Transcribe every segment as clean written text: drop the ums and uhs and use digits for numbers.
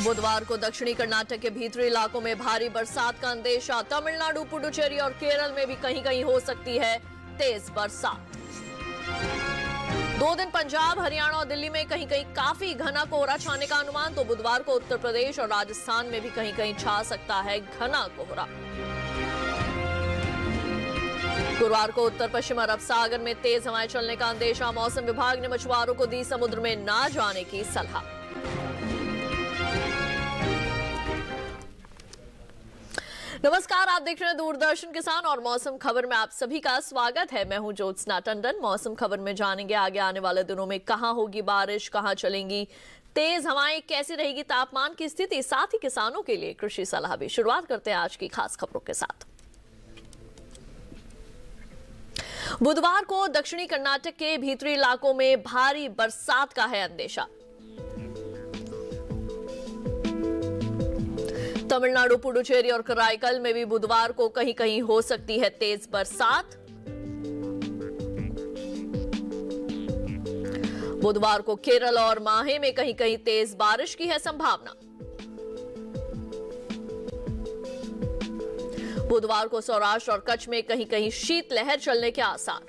बुधवार को दक्षिणी कर्नाटक के भीतरी इलाकों में भारी बरसात का अंदेशा। तमिलनाडु, पुडुचेरी और केरल में भी कहीं कहीं हो सकती है तेज बरसात। 2 दिन पंजाब, हरियाणा और दिल्ली में कहीं कहीं काफी घना कोहरा छाने का अनुमान। तो बुधवार को उत्तर प्रदेश और राजस्थान में भी कहीं कहीं छा सकता है घना कोहरा। गुरुवार को उत्तर पश्चिम अरब सागर में तेज हवाएं चलने का अंदेशा। मौसम विभाग ने मछुआरों को दी समुद्र में ना जाने की सलाह। नमस्कार, आप देख रहे हैं दूरदर्शन किसान और मौसम खबर में आप सभी का स्वागत है। मैं हूं ज्योत्सना टंडन। मौसम खबर में जानेंगे आगे आने वाले दिनों में कहां होगी बारिश, कहां चलेंगी तेज हवाएं, कैसी रहेगी तापमान की स्थिति, साथ ही किसानों के लिए कृषि सलाह भी। शुरुआत करते हैं आज की खास खबरों के साथ। बुधवार को दक्षिणी कर्नाटक के भीतरी इलाकों में भारी बरसात का है अंदेशा। तमिलनाडु, पुडुचेरी और कराईकल में भी बुधवार को कहीं कहीं हो सकती है तेज बरसात। बुधवार को केरल और माहे में कहीं कहीं तेज बारिश की है संभावना। बुधवार को सौराष्ट्र और कच्छ में कहीं कहीं शीतलहर चलने के आसार।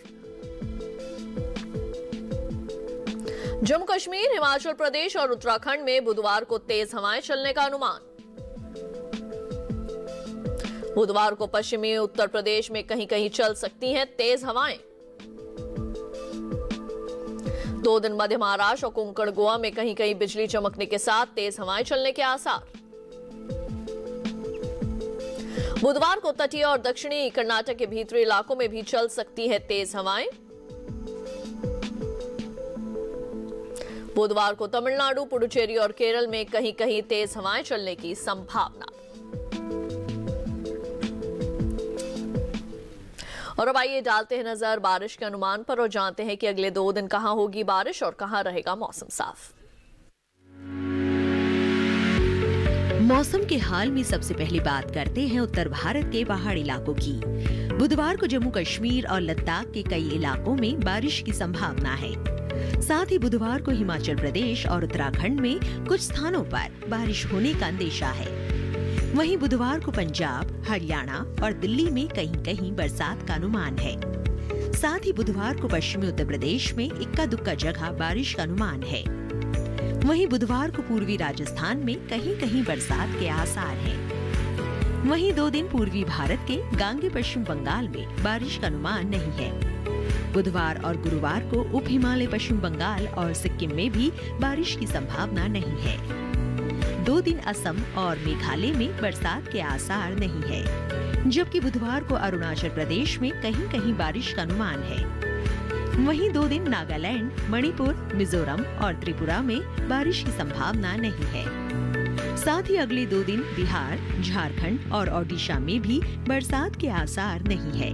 जम्मू कश्मीर, हिमाचल प्रदेश और उत्तराखंड में बुधवार को तेज हवाएं चलने का अनुमान। बुधवार को पश्चिमी उत्तर प्रदेश में कहीं कहीं चल सकती हैं तेज हवाएं। 2 दिन मध्य महाराष्ट्र और कोंकण गोवा में कहीं कहीं बिजली चमकने के साथ तेज हवाएं चलने के आसार। बुधवार को तटीय और दक्षिणी कर्नाटक के भीतरी इलाकों में भी चल सकती है तेज हवाएं। बुधवार को तमिलनाडु, पुडुचेरी और केरल में कहीं कहीं तेज हवाएं चलने की संभावना। और अब आइए डालते हैं नजर बारिश के अनुमान पर और जानते हैं कि अगले 2 दिन कहां होगी बारिश और कहां रहेगा मौसम साफ। मौसम के हाल में सबसे पहले बात करते हैं उत्तर भारत के पहाड़ी इलाकों की। बुधवार को जम्मू कश्मीर और लद्दाख के कई इलाकों में बारिश की संभावना है। साथ ही बुधवार को हिमाचल प्रदेश और उत्तराखंड में कुछ स्थानों पर बारिश होने का अंदेशा है। वहीं बुधवार को पंजाब, हरियाणा और दिल्ली में कहीं कहीं बरसात का अनुमान है। साथ ही बुधवार को पश्चिमी उत्तर प्रदेश में इक्का दुक्का जगह बारिश का अनुमान है। वहीं बुधवार को पूर्वी राजस्थान में कहीं कहीं बरसात के आसार हैं। वहीं 2 दिन पूर्वी भारत के गांगे पश्चिम बंगाल में बारिश का अनुमान नहीं है। बुधवार और गुरुवार को उप हिमालय पश्चिम बंगाल और सिक्किम में भी बारिश की संभावना नहीं है। 2 दिन असम और मेघालय में बरसात के आसार नहीं है, जबकि बुधवार को अरुणाचल प्रदेश में कहीं कहीं बारिश का अनुमान है। वहीं 2 दिन नागालैंड, मणिपुर, मिजोरम और त्रिपुरा में बारिश की संभावना नहीं है। साथ ही अगले 2 दिन बिहार, झारखंड और ओडिशा में भी बरसात के आसार नहीं है।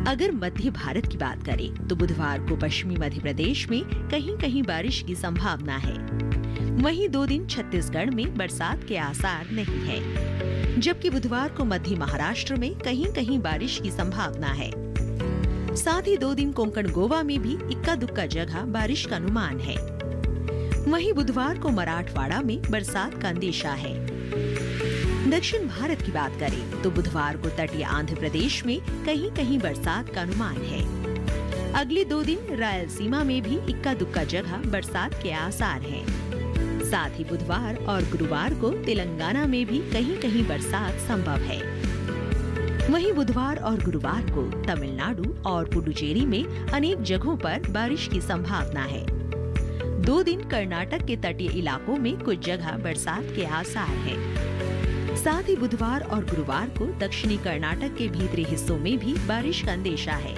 अगर मध्य भारत की बात करें तो बुधवार को पश्चिमी मध्य प्रदेश में कहीं कहीं बारिश की संभावना है। वहीं 2 दिन छत्तीसगढ़ में बरसात के आसार नहीं है, जबकि बुधवार को मध्य महाराष्ट्र में कहीं कहीं बारिश की संभावना है। साथ ही 2 दिन कोंकण गोवा में भी इक्का दुक्का जगह बारिश का अनुमान है। वहीं बुधवार को मराठवाड़ा में बरसात का अंदेशा है। दक्षिण भारत की बात करें तो बुधवार को तटीय आंध्र प्रदेश में कहीं कहीं बरसात का अनुमान है। अगले 2 दिन रायलसीमा में भी इक्का दुक्का जगह बरसात के आसार हैं। साथ ही बुधवार और गुरुवार को तेलंगाना में भी कहीं कहीं बरसात संभव है। वहीं बुधवार और गुरुवार को तमिलनाडु और पुडुचेरी में अनेक जगहों पर बारिश की संभावना है। 2 दिन कर्नाटक के तटीय इलाकों में कुछ जगह बरसात के आसार हैं। साथ ही बुधवार और गुरुवार को दक्षिणी कर्नाटक के भीतरी हिस्सों में भी बारिश का अंदेशा है।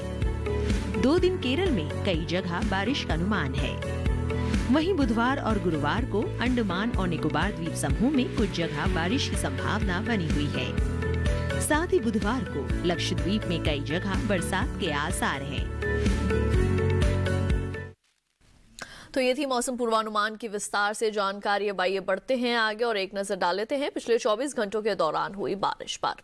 2 दिन केरल में कई जगह बारिश का अनुमान है। वहीं बुधवार और गुरुवार को अंडमान और निकोबार द्वीप समूह में कुछ जगह बारिश की संभावना बनी हुई है। साथ ही बुधवार को लक्षद्वीप में कई जगह बरसात के आसार हैं। तो ये थी मौसम पूर्वानुमान की विस्तार से जानकारी। अब आइए बढ़ते हैं आगे और एक नजर डाल लेते हैं पिछले 24 घंटों के दौरान हुई बारिश पर।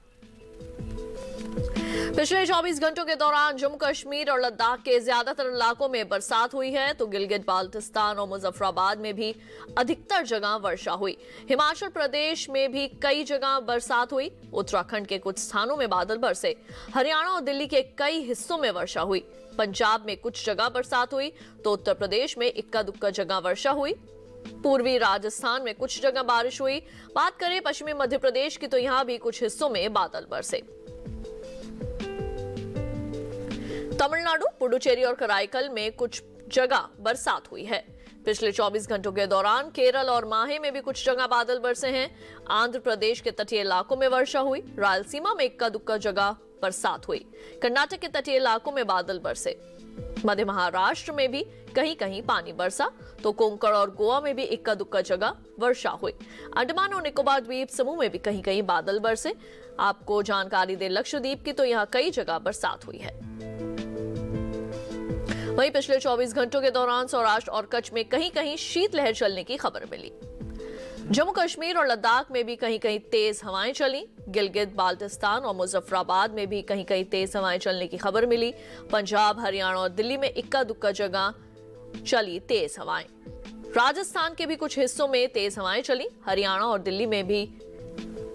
पिछले 24 घंटों के दौरान जम्मू कश्मीर और लद्दाख के ज्यादातर इलाकों में बरसात हुई है, तो गिलगित बाल्टिस्तान और मुजफ्फराबाद में भी अधिकतर जगह वर्षा हुई। हिमाचल प्रदेश में भी कई जगह बरसात हुई। उत्तराखंड के कुछ स्थानों में बादल बरसे। हरियाणा और दिल्ली के कई हिस्सों में वर्षा हुई। पंजाब में कुछ जगह बरसात हुई, तो उत्तर प्रदेश में इक्का दुक्का जगह वर्षा हुई। पूर्वी राजस्थान में कुछ जगह बारिश हुई। बात करें पश्चिमी मध्य प्रदेश की, तो यहां भी कुछ हिस्सों में बादल बरसे। तमिलनाडु, पुडुचेरी और कराईकल में कुछ जगह बरसात हुई है। पिछले 24 घंटों के दौरान केरल और माहे में भी कुछ जगह बादल बरसे हैं। आंध्र प्रदेश के तटीय इलाकों में वर्षा हुई। रायलसीमा में इक्का दुक्का जगह बरसात हुई। कर्नाटक के तटीय इलाकों में बादल बरसे। मध्य महाराष्ट्र में भी कहीं कहीं पानी बरसा, तो कोंकण और गोवा में भी इक्का दुक्का जगह वर्षा हुई। अंडमान और निकोबार द्वीप समूह में भी कहीं कहीं बादल बरसे। आपको जानकारी दे लक्षद्वीप की, तो यहाँ कई जगह बरसात हुई है। वहीं पिछले 24 घंटों के दौरान सौराष्ट्र और कच्छ में कहीं कहीं शीतलहर चलने की खबर मिली। जम्मू कश्मीर और लद्दाख में भी कहीं कहीं तेज हवाएं चली। गिलगित बाल्टिस्तान और मुजफ्फराबाद में भी कहीं कहीं तेज हवाएं चलने की खबर मिली। पंजाब, हरियाणा और दिल्ली में इक्का दुक्का जगह चली तेज हवाएं। राजस्थान के भी कुछ हिस्सों में तेज हवाएं चली। हरियाणा और दिल्ली में भी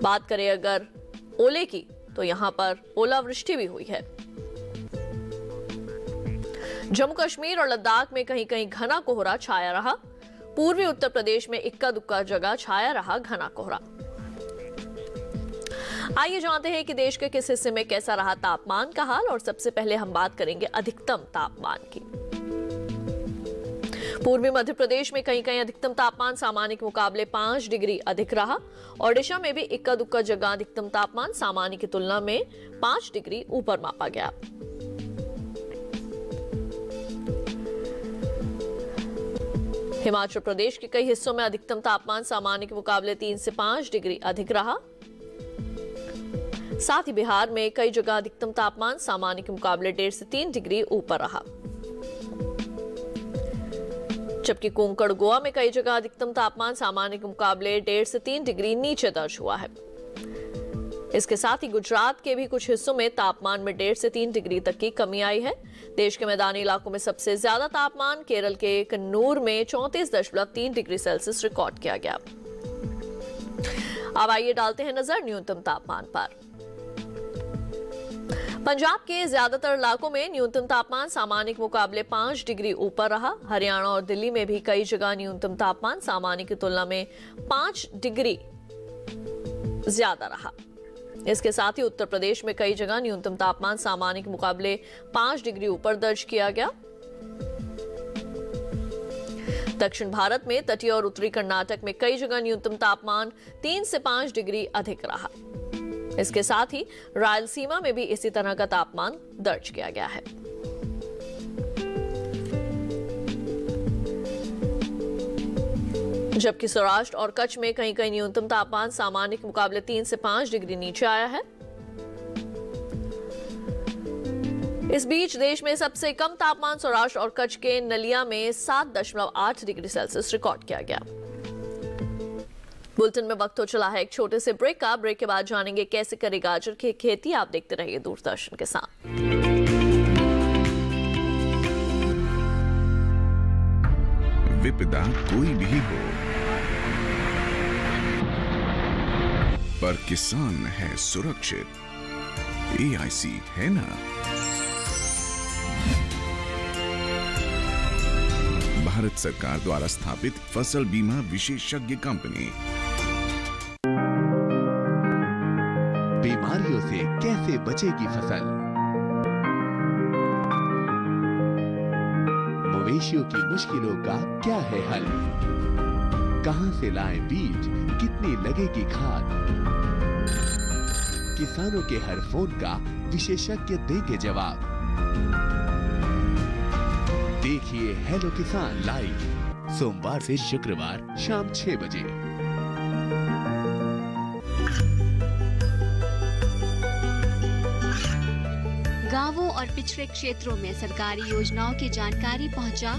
बात करें अगर ओले की, तो यहां पर ओलावृष्टि भी हुई है। जम्मू कश्मीर और लद्दाख में कहीं कहीं घना कोहरा छाया रहा। पूर्वी उत्तर प्रदेश में इक्का दुक्का जगह छाया रहा घना कोहरा। आइए जानते हैं कि देश के किस हिस्से में कैसा रहा तापमान का हाल, और सबसे पहले हम बात करेंगे अधिकतम तापमान की। पूर्वी मध्य प्रदेश में कहीं कहीं अधिकतम तापमान सामान्य के मुकाबले 5 डिग्री अधिक रहा। ओडिशा में भी इक्का दुक्का जगह अधिकतम तापमान सामान्य की तुलना में 5 डिग्री ऊपर मापा गया। हिमाचल प्रदेश के कई हिस्सों में अधिकतम तापमान सामान्य के मुकाबले 3 से 5 डिग्री अधिक रहा। साथ ही बिहार में कई जगह अधिकतम तापमान सामान्य के मुकाबले 1.5 से 3 डिग्री ऊपर रहा। जबकि कोंकण, गोवा में कई जगह अधिकतम तापमान सामान्य के मुकाबले 1.5 से 3 डिग्री नीचे दर्ज हुआ है। इसके साथ ही गुजरात के भी कुछ हिस्सों में तापमान में 1.5 से 3 डिग्री तक की कमी आई है। देश के मैदानी इलाकों में सबसे ज्यादा तापमान केरल के कन्नूर में 34.3 डिग्री सेल्सियस रिकॉर्ड किया गया। अब आइए डालते हैं नजर न्यूनतम तापमान पर। पंजाब के ज्यादातर इलाकों में न्यूनतम तापमान सामान्य के मुकाबले 5 डिग्री ऊपर रहा। हरियाणा और दिल्ली में भी कई जगह न्यूनतम तापमान सामान्य की तुलना में 5 डिग्री ज्यादा रहा। इसके साथ ही उत्तर प्रदेश में कई जगह न्यूनतम तापमान सामान्य के मुकाबले 5 डिग्री ऊपर दर्ज किया गया। दक्षिण भारत में तटीय और उत्तरी कर्नाटक में कई जगह न्यूनतम तापमान 3 से 5 डिग्री अधिक रहा। इसके साथ ही रायलसीमा में भी इसी तरह का तापमान दर्ज किया गया है। जबकि सौराष्ट्र और कच्छ में कहीं कहीं न्यूनतम तापमान सामान्य के मुकाबले 3 से 5 डिग्री नीचे आया है। इस बीच देश में सबसे कम तापमान सौराष्ट्र और कच्छ के नलिया में 7.8 डिग्री सेल्सियस रिकॉर्ड किया गया। बुलेटिन में वक्त हो चला है एक छोटे से ब्रेक का। ब्रेक के बाद जानेंगे कैसे करे गाजर की खेती। आप देखते रहिए दूरदर्शन के साथ। विपदा कोई भी हो, पर किसान है सुरक्षित। AIC है ना। भारत सरकार द्वारा स्थापित फसल बीमा विशेषज्ञ कंपनी। बीमारियों से कैसे बचेगी फसल? मवेशियों की मुश्किलों का क्या है हल? कहां से लाएं बीज, कितनी लगेगी खाद? किसानों के हर फोन का विशेषज्ञ देंगे जवाब। देखिए हेलो किसान लाइव सोमवार से शुक्रवार शाम 6 बजे। गांवों और पिछड़े क्षेत्रों में सरकारी योजनाओं की जानकारी पहुंचा।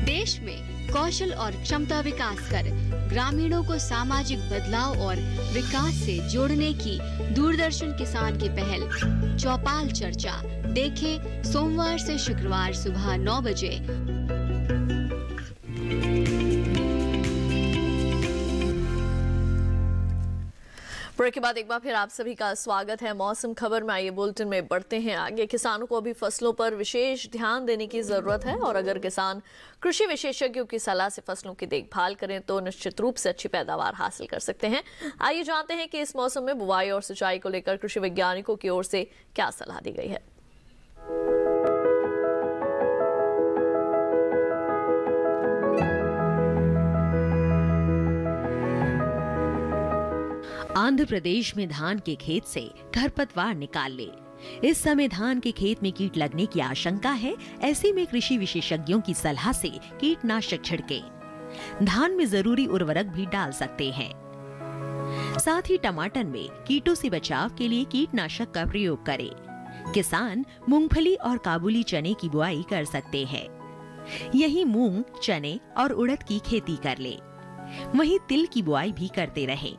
देश में कौशल और क्षमता विकास कर ग्रामीणों को सामाजिक बदलाव और विकास से जोड़ने की दूरदर्शन किसान की पहल चौपाल चर्चा देखें सोमवार से शुक्रवार सुबह 9 बजे। ब्रेक के बाद एक बार फिर आप सभी का स्वागत है मौसम खबर में। आइए बुलेटिन में बढ़ते हैं आगे। किसानों को अभी फसलों पर विशेष ध्यान देने की जरूरत है और अगर किसान कृषि विशेषज्ञों की सलाह से फसलों की देखभाल करें तो निश्चित रूप से अच्छी पैदावार हासिल कर सकते हैं। आइए जानते हैं कि इस मौसम में बुवाई और सिंचाई को लेकर कृषि वैज्ञानिकों की ओर से क्या सलाह दी गई है। आंध्र प्रदेश में धान के खेत से खरपतवार निकाल ले। इस समय धान के खेत में कीट लगने की आशंका है। ऐसे में कृषि विशेषज्ञों की सलाह से कीटनाशक छिड़कें। धान में जरूरी उर्वरक भी डाल सकते हैं। साथ ही टमाटर में कीटों से बचाव के लिए कीटनाशक का प्रयोग करें। किसान मूंगफली और काबुली चने की बुआई कर सकते हैं। यही मूंग, चने और उड़द की खेती कर ले। वहीं तिल की बुआई भी करते रहें।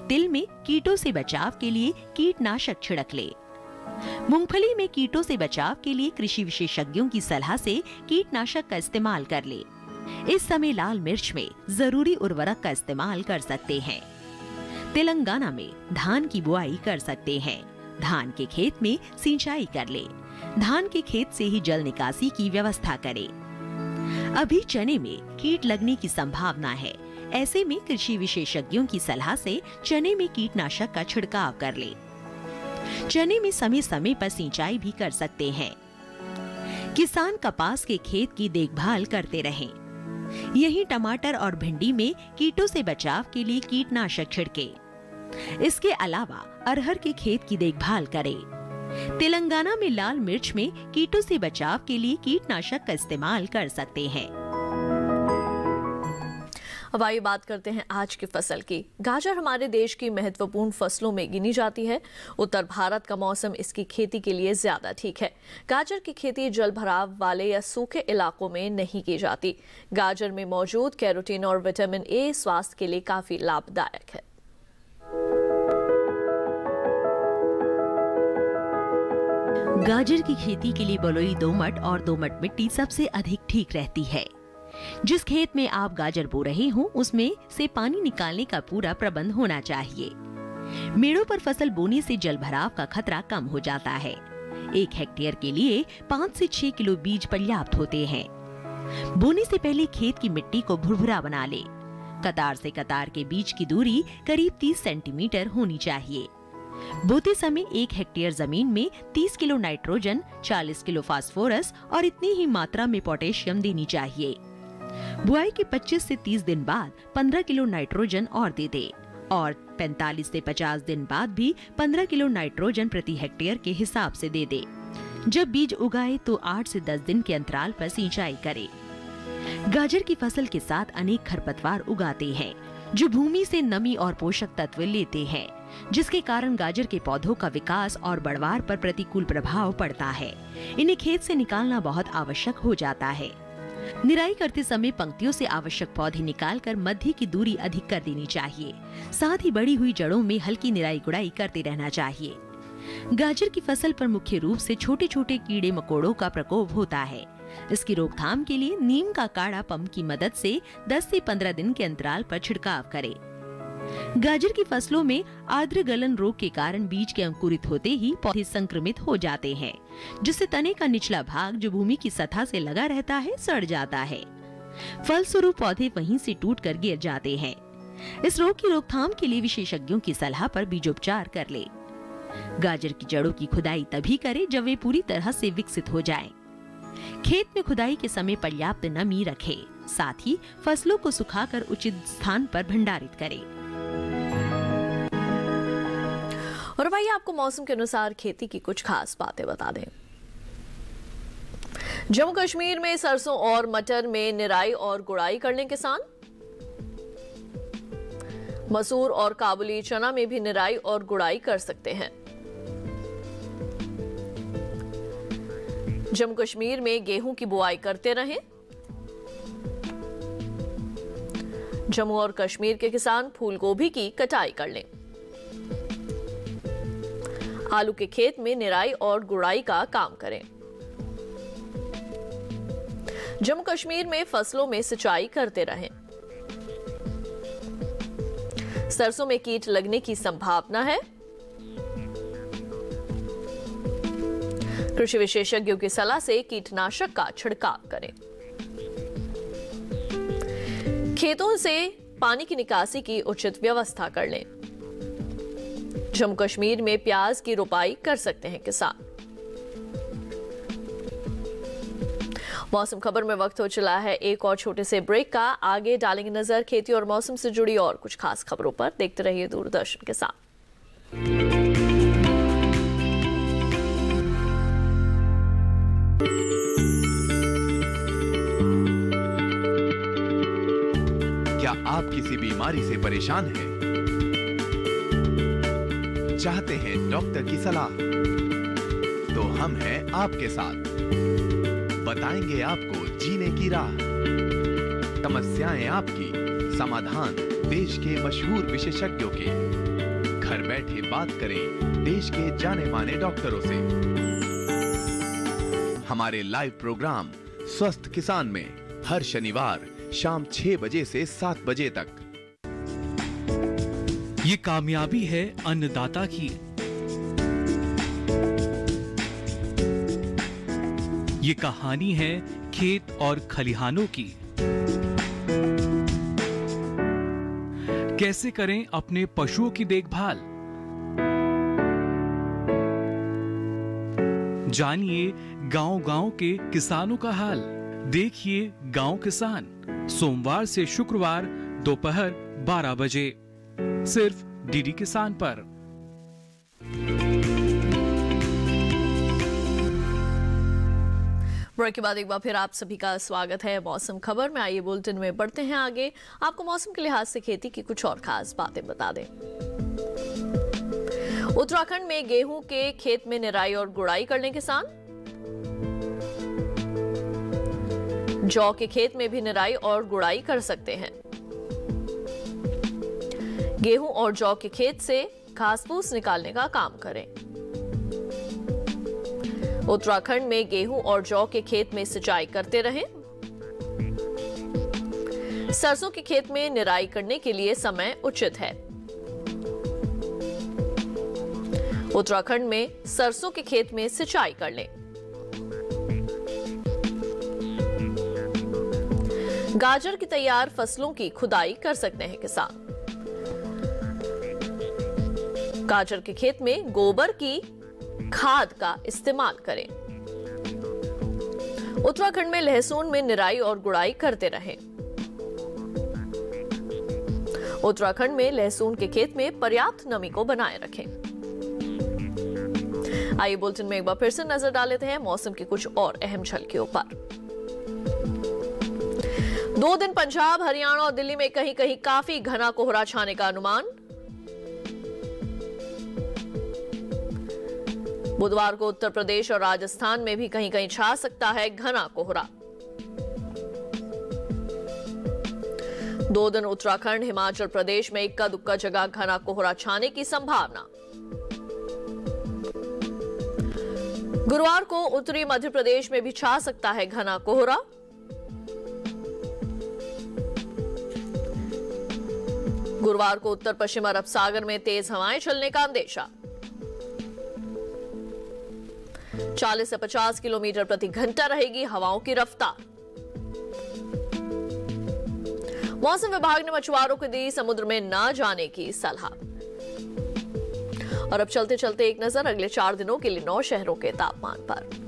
तिल में कीटों से बचाव के लिए कीटनाशक छिड़क ले। मूंगफली में कीटों से बचाव के लिए कृषि विशेषज्ञों की सलाह से कीटनाशक का इस्तेमाल कर ले। इस समय लाल मिर्च में जरूरी उर्वरक का इस्तेमाल कर सकते हैं। तेलंगाना में धान की बुआई कर सकते हैं। धान के खेत में सिंचाई कर ले। धान के खेत से ही जल निकासी की व्यवस्था करें। अभी चने में कीट लगने की संभावना है। ऐसे में कृषि विशेषज्ञों की सलाह से चने में कीटनाशक का छिड़काव कर ले। चने में समय समय पर सिंचाई भी कर सकते हैं। किसान कपास के खेत की देखभाल करते रहें। यही टमाटर और भिंडी में कीटों से बचाव के लिए कीटनाशक छिड़के। इसके अलावा अरहर के खेत की देखभाल करें। तेलंगाना में लाल मिर्च में कीटों से बचाव के लिए कीटनाशक का इस्तेमाल कर सकते हैं। अब आइए बात करते हैं आज की फसल की। गाजर हमारे देश की महत्वपूर्ण फसलों में गिनी जाती है। उत्तर भारत का मौसम इसकी खेती के लिए ज्यादा ठीक है। गाजर की खेती जल भराव वाले या सूखे इलाकों में नहीं की जाती। गाजर में मौजूद कैरोटीन और विटामिन ए स्वास्थ्य के लिए काफी लाभदायक है। गाजर की खेती के लिए बलुई दोमट और दोमट मिट्टी सबसे अधिक ठीक रहती है। जिस खेत में आप गाजर बो रहे हो उसमें से पानी निकालने का पूरा प्रबंध होना चाहिए। मेड़ों पर फसल बोने से जल भराव का खतरा कम हो जाता है। 1 हेक्टेयर के लिए 5 से 6 किलो बीज पर्याप्त होते हैं। बोने से पहले खेत की मिट्टी को भुरभुरा बना ले। कतार से कतार के बीच की दूरी करीब 30 सेंटीमीटर होनी चाहिए। बोते समय 1 हेक्टेयर जमीन में 30 किलो नाइट्रोजन, 40 किलो फास्फोरस और इतनी ही मात्रा में पोटेशियम देनी चाहिए। बुआई के 25 से 30 दिन बाद 15 किलो नाइट्रोजन और दे दे और 45 से 50 दिन बाद भी 15 किलो नाइट्रोजन प्रति हेक्टेयर के हिसाब से दे दे। जब बीज उगाए तो 8 से 10 दिन के अंतराल पर सिंचाई करे। गाजर की फसल के साथ अनेक खरपतवार उगाते हैं जो भूमि से नमी और पोषक तत्व लेते हैं, जिसके कारण गाजर के पौधों का विकास और बढ़वार पर प्रतिकूल प्रभाव पड़ता है। इन्हें खेत से निकालना बहुत आवश्यक हो जाता है। निराई करते समय पंक्तियों से आवश्यक पौधे निकालकर मध्य की दूरी अधिक कर देनी चाहिए। साथ ही बढ़ी हुई जड़ों में हल्की निराई गुड़ाई करते रहना चाहिए। गाजर की फसल पर मुख्य रूप से छोटे छोटे कीड़े मकोड़ों का प्रकोप होता है। इसकी रोकथाम के लिए नीम का काढ़ा पंप की मदद से 10 से 15 दिन के अंतराल पर छिड़काव करें। गाजर की फसलों में आर्द्र गलन रोग के कारण बीज के अंकुरित होते ही पौधे संक्रमित हो जाते हैं, जिससे तने का निचला भाग जो भूमि की सतह से लगा रहता है सड़ जाता है। फलस्वरूप पौधे वहीं से टूटकर गिर जाते हैं। इस रोग की रोकथाम के लिए विशेषज्ञों की सलाह पर बीजोपचार कर ले। गाजर की जड़ों की खुदाई तभी करें जब वे पूरी तरह से विकसित हो जाएं। खेत में खुदाई के समय पर्याप्त नमी रखें। साथ ही फसलों को सुखाकर उचित स्थान पर भंडारित करें। और भाई आपको मौसम के अनुसार खेती की कुछ खास बातें बता दें। जम्मू कश्मीर में सरसों और मटर में निराई और गुड़ाई कर लें किसान। मसूर और काबुली चना में भी निराई और गुड़ाई कर सकते हैं। जम्मू कश्मीर में गेहूं की बुआई करते रहें। जम्मू और कश्मीर के किसान फूल गोभी की कटाई कर लें। आलू के खेत में निराई और गुड़ाई का काम करें। जम्मू कश्मीर में फसलों में सिंचाई करते रहें। सरसों में कीट लगने की संभावना है। कृषि विशेषज्ञों की सलाह से कीटनाशक का छिड़काव करें। खेतों से पानी की निकासी की उचित व्यवस्था कर लें। जम्मू कश्मीर में प्याज की रोपाई कर सकते हैं किसान। मौसम खबर में वक्त हो चला है एक और छोटे से ब्रेक का। आगे डालेंगे नजर खेती और मौसम से जुड़ी और कुछ खास खबरों पर। देखते रहिए दूरदर्शन के साथ। क्या आप किसी बीमारी से परेशान हैं? चाहते हैं डॉक्टर की सलाह? तो हम हैं आपके साथ। बताएंगे आपको जीने की राह। समस्याएं आपकी, समाधान देश के मशहूर विशेषज्ञों के। घर बैठे बात करें देश के जाने माने डॉक्टरों से। हमारे लाइव प्रोग्राम स्वस्थ किसान में हर शनिवार शाम 6 बजे से 7 बजे तक। ये कामयाबी है अन्नदाता की। ये कहानी है खेत और खलिहानों की। कैसे करें अपने पशुओं की देखभाल, जानिए गांव-गांव के किसानों का हाल। देखिए गांव किसान सोमवार से शुक्रवार दोपहर 12 बजे सिर्फ डीडी किसान पर। ब्रेक के बाद एक बार फिर आप सभी का स्वागत है मौसम खबर में। आइए बुलेटिन में बढ़ते हैं आगे। आपको मौसम के लिहाज से खेती की कुछ और खास बातें बता दें। उत्तराखंड में गेहूं के खेत में निराई और गुड़ाई करने किसान। जौ के खेत में भी निराई और गुड़ाई कर सकते हैं। गेहूं और जौ के खेत से घास फूस निकालने का काम करें। उत्तराखंड में गेहूं और जौ के खेत में सिंचाई करते रहें। सरसों के खेत में निराई करने के लिए समय उचित है। उत्तराखंड में सरसों के खेत में सिंचाई कर लें। गाजर की तैयार फसलों की खुदाई कर सकते हैं किसान। गाजर के खेत में गोबर की खाद का इस्तेमाल करें। उत्तराखंड में लहसुन में निराई और गुड़ाई करते रहें। उत्तराखंड में लहसुन के खेत में पर्याप्त नमी को बनाए रखें। आइए बुलेटिन में एक बार फिर से नजर डाल लेते हैं मौसम की कुछ और अहम झलकियों पर। 2 दिन पंजाब, हरियाणा और दिल्ली में कहीं कहीं काफी घना कोहरा छाने का अनुमान। बुधवार को उत्तर प्रदेश और राजस्थान में भी कहीं कहीं छा सकता है घना कोहरा। 2 दिन उत्तराखंड, हिमाचल प्रदेश में इक्का दुक्का जगह घना कोहरा छाने की संभावना। गुरुवार को उत्तरी मध्य प्रदेश में भी छा सकता है घना कोहरा। गुरुवार को उत्तर पश्चिम अरब सागर में तेज हवाएं चलने का अंदेशा। 40 से 50 किलोमीटर प्रति घंटा रहेगी हवाओं की रफ्तार। मौसम विभाग ने मछुआरों को दी समुद्र में न जाने की सलाह। और अब चलते चलते एक नजर अगले 4 दिनों के लिए 9 शहरों के तापमान पर।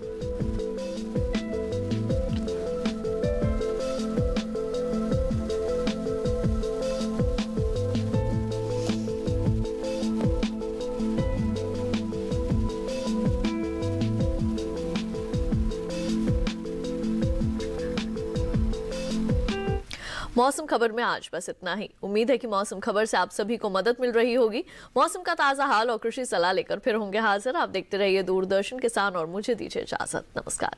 मौसम खबर में आज बस इतना ही। उम्मीद है कि मौसम खबर से आप सभी को मदद मिल रही होगी। मौसम का ताजा हाल और कृषि सलाह लेकर फिर होंगे हाजिर। आप देखते रहिए दूरदर्शन किसान और मुझे दीजिए इजाजत। नमस्कार।